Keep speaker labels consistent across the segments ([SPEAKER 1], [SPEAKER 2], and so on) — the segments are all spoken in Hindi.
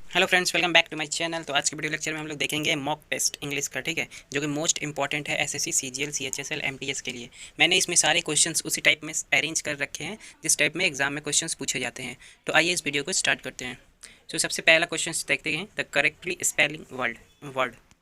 [SPEAKER 1] Hello friends, welcome back to my channel. तो आज के वीडियो लेक्चर में हम लोग देखेंगे मॉक टेस्ट इंग्लिश का, ठीक है, जो कि मोस्ट इंपॉर्टेंट है एसएससी, सीजीएल, सीएचएसएल, एमटीएस के लिए। मैंने इसमें सारे क्वेश्चंस उसी टाइप में अरेंज कर रखे हैं जिस टाइप में एग्जाम में क्वेश्चंस पूछे जाते हैं। तो आइए इस वीडियो को स्टार्ट करते हैं। तो सबसे पहला क्वेश्चन देखते हैं, द करेक्टली स्पेलिंग वर्ड,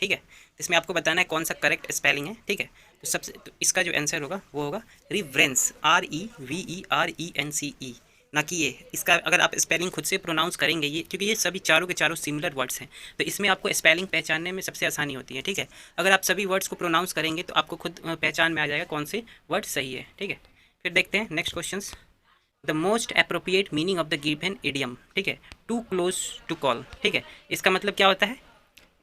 [SPEAKER 1] ठीक है। इसमें आपको बताना है कौन सा करेक्ट स्पेलिंग है, ठीक है। तो इसका जो आंसर होगा वो होगा रिवरेंस, REVERENCE, ना कि ये। इसका अगर आप स्पेलिंग खुद से प्रोनाउंस करेंगे, ये क्योंकि ये सभी चारों के चारों सिमिलर वर्ड्स हैं, तो इसमें आपको स्पेलिंग पहचानने में सबसे आसानी होती है, ठीक है। अगर आप सभी वर्ड्स को प्रोनाउंस करेंगे तो आपको खुद पहचान में आ जाएगा कौन से वर्ड सही है, ठीक है। फिर देखते हैं next question, the most appropriate meaning of the given idiom, ठीक है, टू क्लोज टू कॉल, ठीक है। इसका मतलब क्या होता है?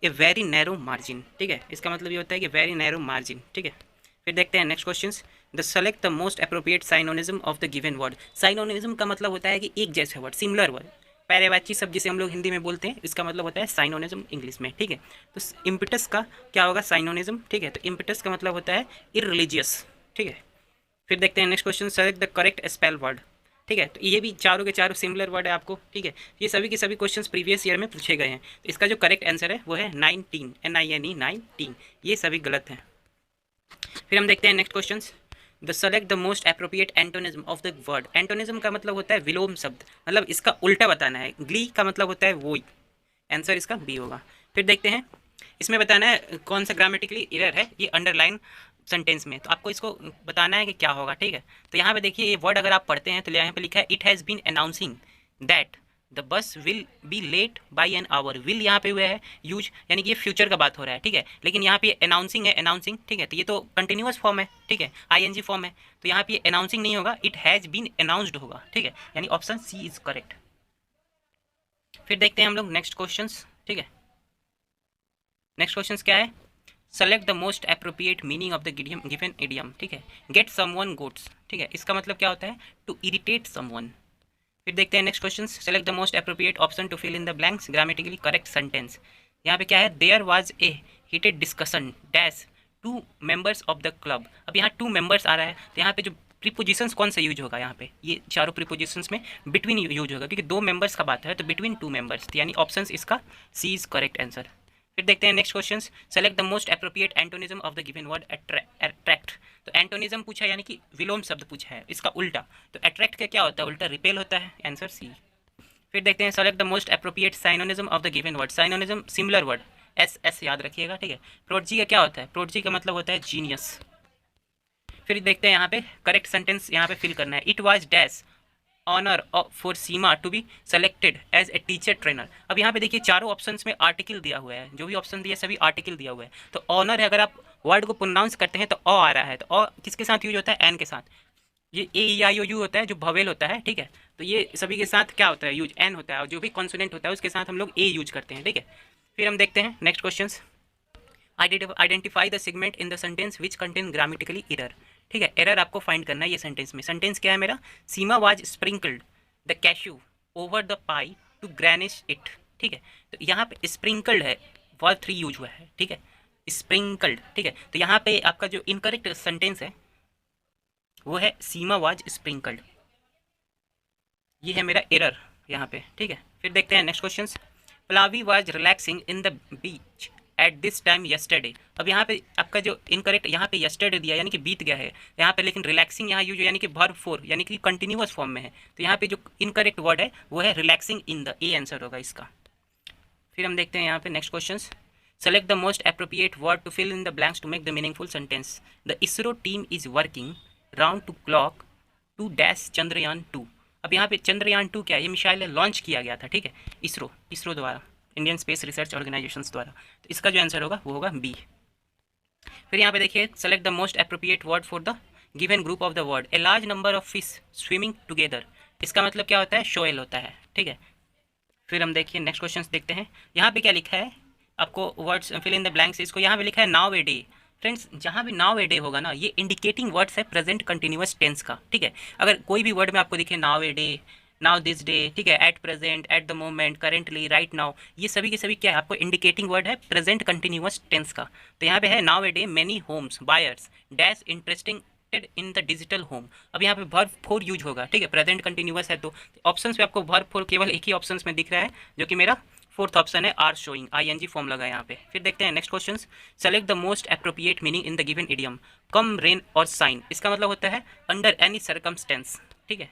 [SPEAKER 1] ए वेरी नैरो मार्जिन, ठीक है। इसका मतलब ये होता है कि वेरी नैरो मार्जिन, ठीक है। फिर देखते हैं next question, the select the most appropriate synonyms of the given word. Synonyms का मतलब होता है कि एक जैसे वर्ड, सिमिलर वर्ड, पर्यायवाची शब्द जिसे हम लोग हिंदी में बोलते हैं, इसका मतलब होता है साइनोनिज्म इंग्लिश में, ठीक है। तो इम्पिटस का क्या होगा? साइनोनिज्म, ठीक है। तो इम्पिटस का मतलब होता है इररिलीजियस, ठीक है। फिर देखते हैं next question, select the correct spell word, ठीक है। तो ये भी चारों के चारों सिमिलर वर्ड है आपको, ठीक है। ये सभी के सभी क्वेश्चंस प्रीवियस ईयर में पूछे गए हैं। तो इसका जो करेक्ट आंसर है वो है 19, NINE 19। ये सभी गलत हैं। फिर हम देखते हैं next question, the select the most appropriate antonyms of the word. Antonyms का मतलब होता है विलोम शब्द, मतलब इसका उल्टा बताना है। ग्ली का मतलब होता है वोई, आंसर इसका बी होगा। फिर देखते हैं, इसमें बताना है कौन सा ग्रामेटिकली एरर है, ये अंडरलाइन सेंटेंस में, तो आपको इसको बताना है कि क्या होगा, ठीक है। तो यहाँ पे देखिए, ये वर्ड अगर आप पढ़ते हैं तो यहाँ पे लिखा है it has been announcing that the bus will be late by an hour. Will यहाँ पे हुआ है यूज, यानी कि ये फ्यूचर का बात हो रहा है, ठीक है। लेकिन यहाँ पे अनाउंसिंग है, अनाउंसिंग, ठीक है। तो ये तो कंटिन्यूअस फॉर्म है, ठीक है, ING फॉर्म है। तो यहाँ पे अनाउंसिंग नहीं होगा, इट हैज़ बीन अनाउंस्ड होगा, ठीक है। यानी ऑप्शन सी इज करेक्ट। फिर देखते हैं हम लोग नेक्स्ट क्वेश्चन, ठीक है। नेक्स्ट क्वेश्चन क्या है? Select the most appropriate meaning of the given idiom, ठीक है। गेट समवन गोट्स, ठीक है। इसका मतलब क्या होता है? To irritate someone. फिर देखते हैं next question, select the most appropriate option to fill in the blanks, grammatically correct sentence. यहाँ पे क्या है? There was a heated discussion dash two members of the club. अब यहाँ टू मेंबर्स आ रहा है, तो यहाँ पे जो प्रीपोजिशंस कौन सा यूज होगा? यहाँ पे ये चारों प्रीपोजिशंस में बिटवीन यूज होगा, क्योंकि दो मेंबर्स का बात है, तो बिटवीन टू मेंबर्स, यानी ऑप्शन इसका सी इज करेक्ट आंसर। फिर देखते हैं next question, select the most appropriate antonyms of the given word attract. तो एंटोनिज्म पूछा है, यानी कि विलोम शब्द पूछा है, इसका उल्टा। तो अट्रैक्ट का क्या होता है? उल्टा रिपेल होता है, आंसर सी। फिर देखते हैं, select the most appropriate synonyms of the given word. Synonyms similar word, SS याद रखिएगा, ठीक है। प्रोडजी का क्या होता है? प्रोडजी का मतलब होता है जीनियस। फिर देखते हैं यहाँ पे करेक्ट सेंटेंस यहाँ पे फिल करना है, it was dash honour for Seema to be selected as a teacher trainer. अब यहाँ पे देखिए चारों ऑप्शंस में आर्टिकल दिया हुआ है, जो भी ऑप्शन दिया सभी आर्टिकल दिया हुआ है। तो ऑनर है, अगर आप वर्ड को प्रोनाउंस करते हैं तो अ आ रहा है, तो अ किसके साथ यूज होता है? एन के साथ। ये AEIOU होता है जो भवेल होता है, ठीक है। तो ये सभी के साथ क्या होता है? यूज एन होता है, और जो भी कॉन्सोनेंट होता है उसके साथ हम लोग ए यूज करते हैं, ठीक है। फिर हम देखते हैं next question, identify the segment in the sentence which contain grammatically error, ठीक है। एरर आपको फाइंड करना है ये सेंटेंस में। सेंटेंस क्या है मेरा? Seema was sprinkled the cashew over the pie to garnish it, ठीक है। तो यहाँ पे स्प्रिंकल्ड है, वर्ब 3 यूज हुआ है, ठीक है, स्प्रिंकल्ड, ठीक है। तो यहाँ पे आपका जो इनकरेक्ट सेंटेंस है वो है सीमा वाज स्प्रिंकल्ड, ये है मेरा एरर यहाँ पे, ठीक है। फिर देखते हैं next question, Plavi was relaxing in the beach at this time yesterday. अब यहाँ पे आपका जो इनकरेक्ट यहाँ पे यस्टरडे दिया, यानी कि बीत गया है यहाँ पे, लेकिन रिलैक्सिंग यहाँ यूज यानी कि वर्ब 4, यानी कि कंटिन्यूअस फॉर्म में है। तो यहाँ पे जो इनकरेक्ट वर्ड है वो है relaxing in the, A answer होगा इसका। फिर हम देखते हैं यहाँ पे next question, select the most appropriate word to fill in the blanks to make the meaningful sentence. The ISRO team is working round to clock to dash Chandrayaan 2। अब यहाँ पे चंद्रयान 2 क्या है? ये मिसाइल लॉन्च किया गया था, ठीक है, इसरो द्वारा, इंडियन स्पेस रिसर्च ऑर्गेनाइजेशन द्वारा। तो इसका जो आंसर होगा वो होगा बी। फिर यहाँ पे देखिए, select the most appropriate word for the given group of the word, a large number of fish swimming together. इसका मतलब क्या होता है? शोएल होता है, ठीक है। फिर हम देखिए नेक्स्ट क्वेश्चन देखते हैं, यहाँ पे क्या लिखा है आपको? Words fill in the blanks, इसको यहाँ पे लिखा है नाउ ए डे। फ्रेंड्स, जहाँ भी नाउ ए डे होगा ना, ये इंडिकेटिंग वर्ड्स है प्रेजेंट कंटिन्यूअस टेंस का, ठीक है। अगर कोई भी वर्ड में आपको दिखे now a day, now this day, ठीक है, at present, at the moment, currently, right now, ये सभी के सभी क्या है? आपको इंडिकेटिंग वर्ड है प्रेजेंट कंटिन्यूअस टेंस का। तो यहाँ पे है now a day many homes buyers dash interesting in the digital home. अब यहाँ पे वर्ब 4 यूज होगा, ठीक है, प्रेजेंट कंटिन्यूअस है। तो ऑप्शंस पे आपको वर्ब 4 केवल एक ही ऑप्शंस में दिख रहा है, जो कि मेरा फोर्थ ऑप्शन है आर शोइंग, ING फॉर्म लगा है यहाँ पे। फिर देखते हैं next question, select the most appropriate meaning in the given idiom, come rain और साइन, इसका मतलब होता है अंडर एनी सर्कमस्टेंस, ठीक है।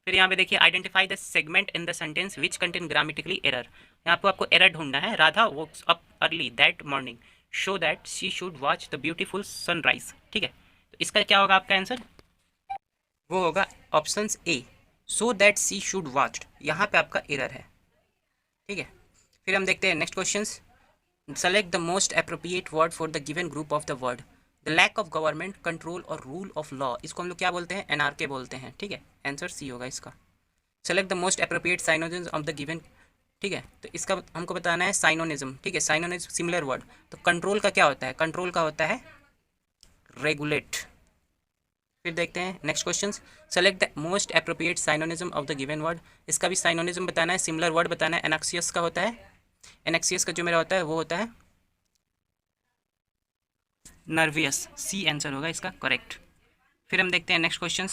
[SPEAKER 1] फिर यहाँ पे देखिए, identify the segment in the sentence which contain grammatically error, यहाँ पे आपको एरर ढूंढना है। Radha Woakes up early that morning, show that she should watch the beautiful sunrise, ठीक है। तो इसका क्या होगा आपका आंसर, वो होगा option A, so that she should watch, यहाँ पे आपका एरर है, ठीक है। फिर हम देखते हैं next question, select the most appropriate word for the given group of the word, the lack of government control और रूल ऑफ लॉ, इसको हम लोग क्या बोलते हैं, NRK बोलते हैं, ठीक है। आंसर सी होगा इसका। Select the most appropriate synonyms of the given, ठीक है। तो इसका हमको बताना है साइनोनिज्म, ठीक है। साइनोनिज्म सिमिलर वर्ड, तो कंट्रोल का क्या होता है, कंट्रोल का होता है रेगुलेट। फिर देखते हैं next question, select the most appropriate synonyms of the given word, इसका भी साइनोनिज्म बताना है, सिमिलर वर्ड बताना है। एनॉक्सियस का होता है, एनॉक्सियस का जो मेरा होता है वो होता है नर्वियस, सी आंसर होगा इसका करेक्ट। फिर हम देखते हैं next question,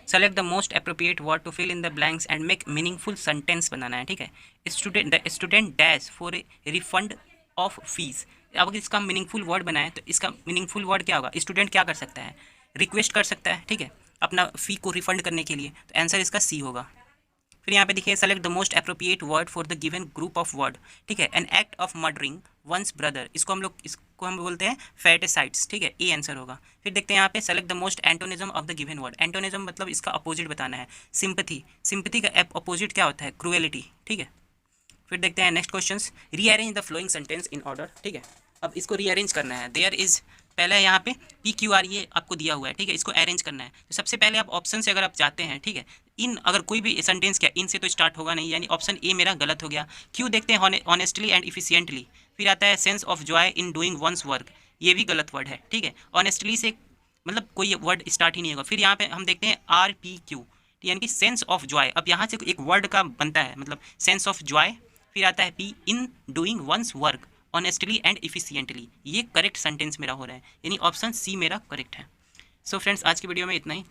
[SPEAKER 1] select the most appropriate word to fill in the blanks and make meaningful sentence बनाना है, ठीक है। Student dash for a refund of fees, अब अगर इसका मीनिंगफुल वर्ड बनाए तो इसका मीनिंगफुल वर्ड क्या होगा, स्टूडेंट क्या कर सकता है, रिक्वेस्ट कर सकता है, ठीक है, अपना फ़ी को रिफंड करने के लिए, तो आंसर इसका सी होगा। फिर यहाँ पे देखिए, select the most appropriate word for the given group of word, ठीक है। An act of murdering one's brother, इसको हम बोलते हैं फैटिसाइड्स, ठीक है, ए आंसर होगा। फिर देखते हैं यहाँ पे, select the most antonyms of the given word, antonyms मतलब इसका अपोजिट बताना है। सिंपथी, सिंपथी का अपोजिट क्या होता है, क्रुएलिटी, ठीक है। फिर देखते हैं next question, rearrange the flowing sentence in order, ठीक है। अब इसको रीअरेंज करना है, देयर इज, पहले यहाँ पे PQR ये आपको दिया हुआ है, ठीक है, इसको अरेंज करना है। तो सबसे पहले आप ऑप्शन से अगर आप जाते हैं, ठीक है, इन, अगर कोई भी सेंटेंस क्या इन से तो स्टार्ट होगा नहीं, यानी ऑप्शन ए मेरा गलत हो गया। क्यों देखते हैं, ऑनेस्टली एंड इफिशियंटली, फिर आता है sense of joy in doing one's work, ये भी गलत वर्ड है, ठीक है। ऑनेस्टली से मतलब कोई वर्ड स्टार्ट ही नहीं होगा। फिर यहाँ पे हम देखते हैं RPQ, यानी कि सेंस ऑफ जॉय, अब यहाँ से एक वर्ड का बनता है, मतलब सेंस ऑफ जॉय, फिर आता है P, in doing one's work honestly and efficiently, ये करेक्ट सेंटेंस मेरा हो रहा है, यानी ऑप्शन सी मेरा करेक्ट है। सो फ्रेंड्स, आज की वीडियो में इतना ही।